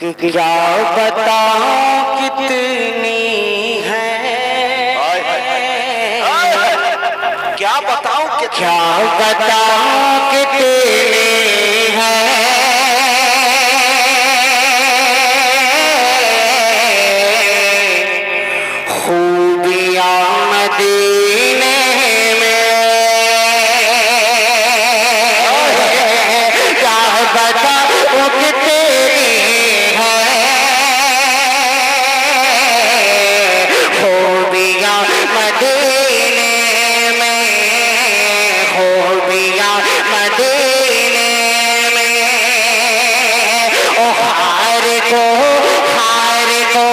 कि क्या बताऊं कितनी है, क्या बताऊं क्या बताऊं कितनी है, खूबियां मदीने में, क्या बताऊं कितनी है, खूबियां मदीने में, खूबियां मदीने में, ओ हार को हार को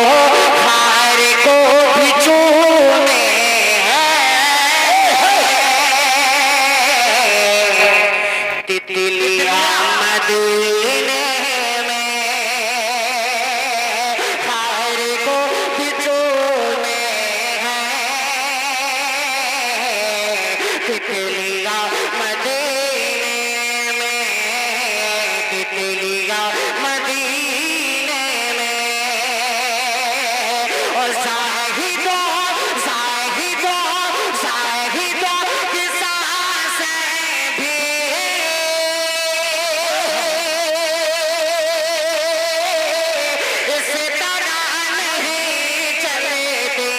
हार को भी चूमे हैं, तितलियां मदीने में, हार को भी चूमे हैं, तितलियां मदीने में, तितलियां मदीने में, और ज़ाहिदा ज़ाहिदा ज़ाहिदा की सांसें भी इस तरह नहीं चलती,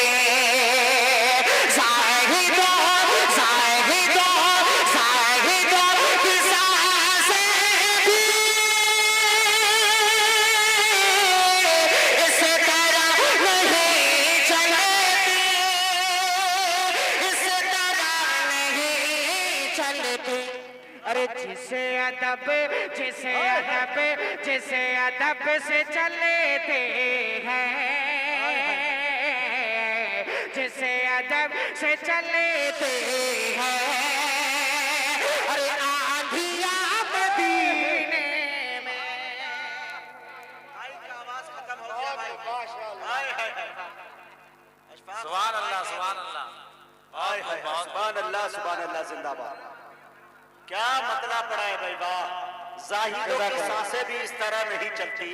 ज़ाहिदा ज़ाहिदा ज़ाहिदा की सांसें भी इस तरह नहीं चलती, इस तरह नहीं चलती। अरे जिसे अदब से चलते हैं, जिसे अदब से चलते हैं, अरे आंधिया मदीने में, भाई की आवाज खत्म हो गया भाई। सुभान अल्लाह सुभान अल्लाह सुभान अल्लाह जिंदाबाद। क्या मतलब पड़ा है भाई, वाह। जाहिदों की सांसें भी इस तरह नहीं चलती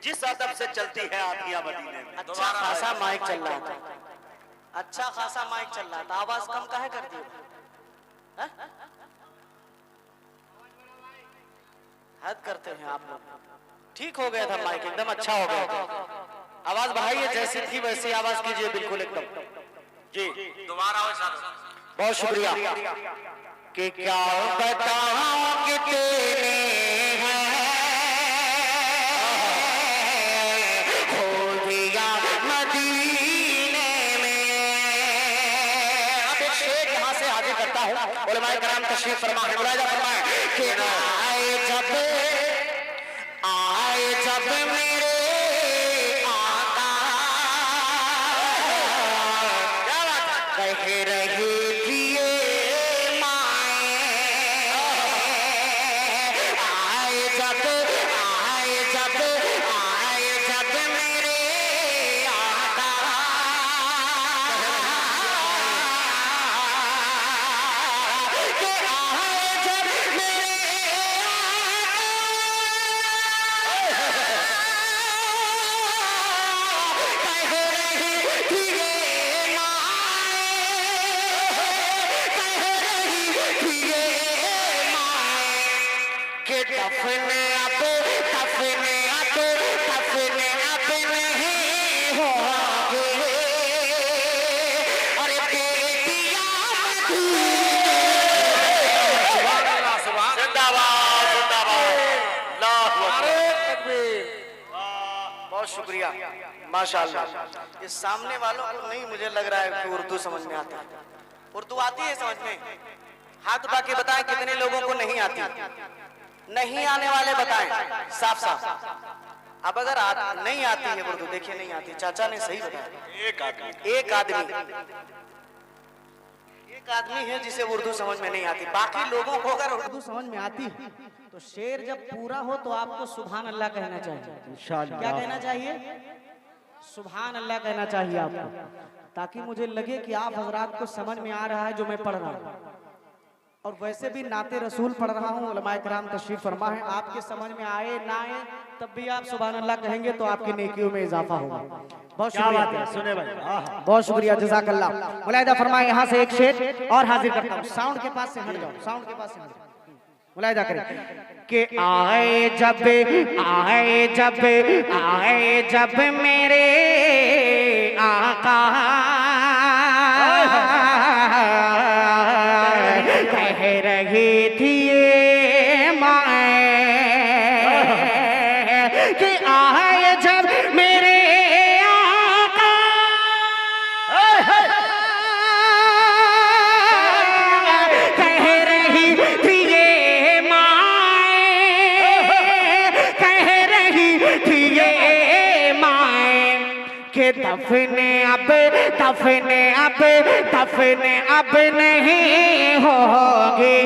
जिस अदब से चलती है आंधियां मदीने में। अच्छा खासा माइक चल रहा था, अच्छा खासा माइक चल रहा था, आवाज कम काहे कर दी? हैं? हद करते हैं आप लोग। ठीक हो गया था माइक, एकदम अच्छा हो गया था। आवाज बढ़ाइए, जैसी थी वैसी आवाज कीजिए, बिल्कुल एकदम। जी दोबारा हो सर। बहुत शुक्रिया। कि क्या बताऊं कितने हैं खूबियां मदीने में। अब एक शेर यहाँ से हाजिर करता हूँ, उलमाए कराम तशरीफ फरमाए, मुलाहिजा फरमाए कि आए जब मेरे आका कह रही थी ये माए, आए जब मेरे आका के आए जब मेरे कह रही थी ये माए, कह रही थी ये माए कि दफन अब नहीं होंगे, अरे बेटियां जिंदाबाद जिंदाबाद। अल्लाहू अकबर। बहुत शुक्रिया, माशाअल्लाह। इस सामने वालों को नहीं मुझे लग रहा है कि उर्दू समझ में आता है। उर्दू आती है समझ में? हाथ उठा के बताएं कितने लोगों को नहीं आती। नहीं आने वाले बताएं साफ साफ। अब अगर नहीं आती है उर्दू, देखिए नहीं आती, चाचा ने सही बताया। एक आदमी है जिसे उर्दू समझ में नहीं आती। बाकी लोगों को अगर उर्दू समझ में आती तो शेर जब पूरा हो तो आपको सुभान अल्लाह कहना चाहिए। क्या कहना चाहिए? सुभान अल्लाह कहना चाहिए आपको, ताकि मुझे लगे कि आप हजरात को समझ में आ रहा है जो मैं पढ़ रहा हूँ। और वैसे भी नाते रसूल पढ़ रहा हूँ, उलमाए किराम तशरीफ फरमा है, आपके समझ में आए ना आए तब भी आप सुभान अल्लाह कहेंगे तो आपकी नेकियों में इजाफा होगा। बहुत क्या शुक्रिया, बात है, सुने भाई। आहा। बहुत शुक्रिया, जज़ाकल्लाह। मुलाहिदा फरमाए, यहाँ से एक शेर और हाजिर करता हूँ। साउंड के पास से हट जाओ, साउंड के पास से हट जाओ। मुलाहिदा करें कि आए जब मेरे आका कह रही थी ये माए कि आए जब मेरे आका कह रही थी ये माए, कह रही थी ये माए कि दफने अब नहीं होगी,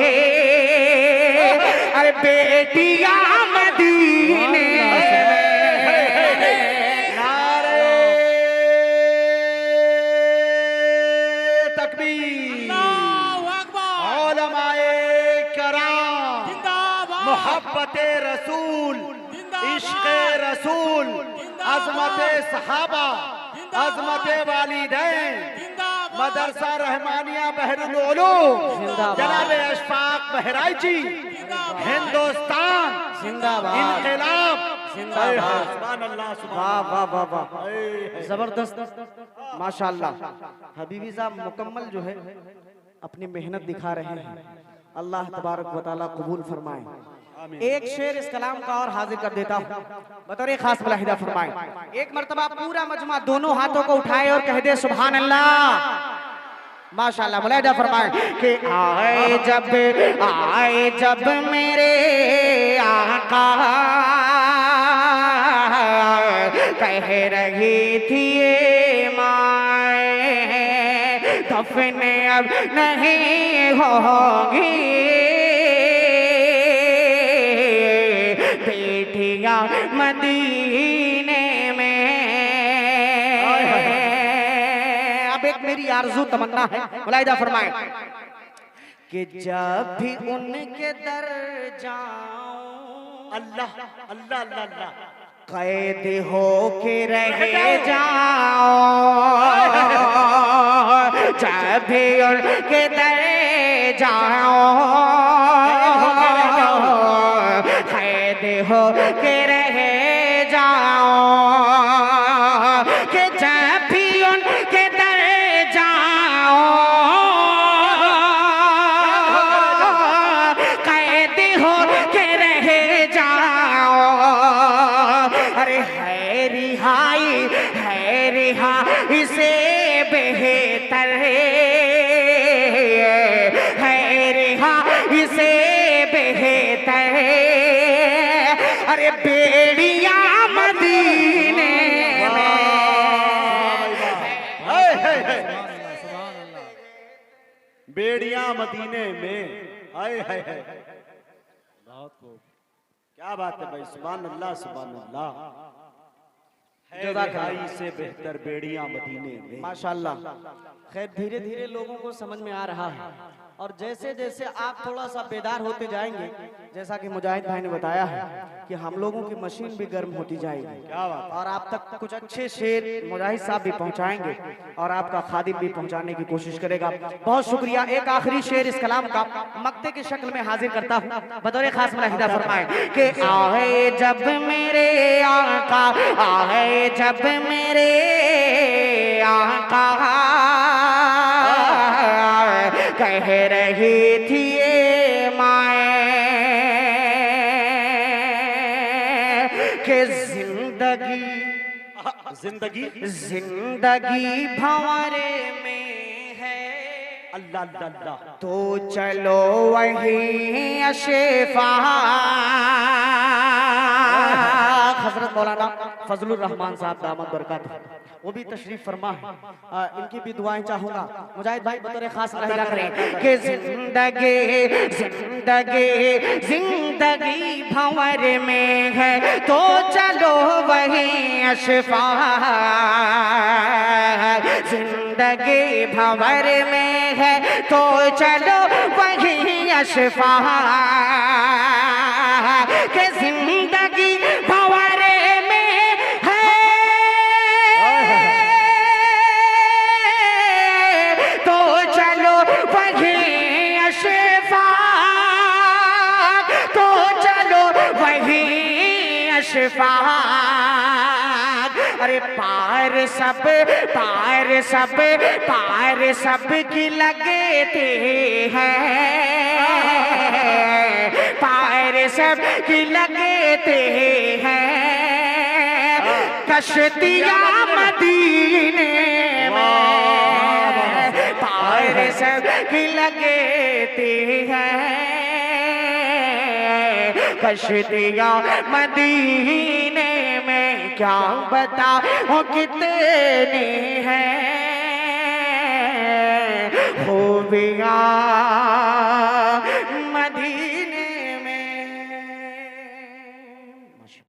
अरे बेटियां मदीने नारे तकबीर, उलमाए कराम, मोहब्बत रसूल, इश्क रसूल, अजमत सहाबा, अजमत वालिदैन, मदरसा रहमानिया बहरुल उलूम, जनाब अशफाक बहराइची, हिंदुस्तान जिंदाबाद, इनकलाब जिंदाबाद। सुभान अल्लाह, सुभान वाह वाह वाह वाह, जबरदस्त, माशाअल्लाह। हबीबी साहब मुकम्मल जो है अपनी मेहनत दिखा रहे हैं। अल्लाह तबारक व तआला कबूल फरमाए। एक शेर इस कलाम का और हाजिर कर देता हूँ, बतौर खास मुलाहिदा फरमाए। एक मर्तबा पूरा मजमा दोनों हाथों को उठाए और कह दे सुभान अल्लाह, माशाअल्लाह। मुलाहिदा फरमाए कि आए जब मेरे आका कह रही थी ये माए दफने अब नहीं होगी, बेटियां मदीने में। अब एक मेरी आरज़ू तमन्ना है, मुलाहिदा फरमाए कि जब भी उनके दर जाऊं अल्लाह अल्लाह अल्लाह अल्लाह, कैद हो के रह जाओ, जब भी उनके दर जाओ कैद हो के रह जाओ, कि जब भी उनके दर जाओ कैद हो के रह जाओ। अरे है रिहाई से बेहतर है रिहाई से बेहतर, अरे बेड़ियां मदीने में। बेड़ियां मदीने में, आए हाय हाय, बहुत खूब, क्या बात है भाई, सुभान अल्लाह सुभान अल्लाह। रिहाई से बेहतर बेड़ियां मदीने में, माशाअल्लाह। खैर धीरे धीरे लोगों को समझ में आ रहा है, और जैसे जैसे आप थोड़ा सा बेदार होते जाएंगे, जैसा कि मुजाहिद भाई ने बताया है कि हम लोगों की मशीन भी गर्म होती जाएगी, क्या बात, और आप तक कुछ अच्छे शेर मुजाहिद साहब भी पहुंचाएंगे और आपका खादिम भी पहुंचाने की कोशिश करेगा। बहुत शुक्रिया। एक आखिरी शेर इस कलाम का मक्ते की शक्ल में हाजिर करता हूँ, बतौर खास मुलाहिदा फरमाए कि आए जब मेरे आका, आए जब मेरे आका कह रही थी ये माए कि जिंदगी भंवरे में है, अल्लाह अल्लाह अल्लाह, तो चलो वहीं अशफा। हजरत मौलाना फजलुर रहमान साहब दामद बरकत वो भी तशरीफ फरमा है, इनकी भी दुआएं चाहूंगा। मुजाहिद भाई बतौर खास मुलाहिदा करें कि जिंदगी भंवर में है, तो चलो वहीं अशफा। जिंदगी भंवर में है, तो चलो वहीं अशफा। कि जिंदगी भंवर अशफाक। अरे पार सब की लगते हैं, पार सब की लगते हैं, कश्तियाँ मदीने में पार सब की लगते हैं, कश्तियाँ मदीने में क्या बताऊं कितने हैं खूबियाँ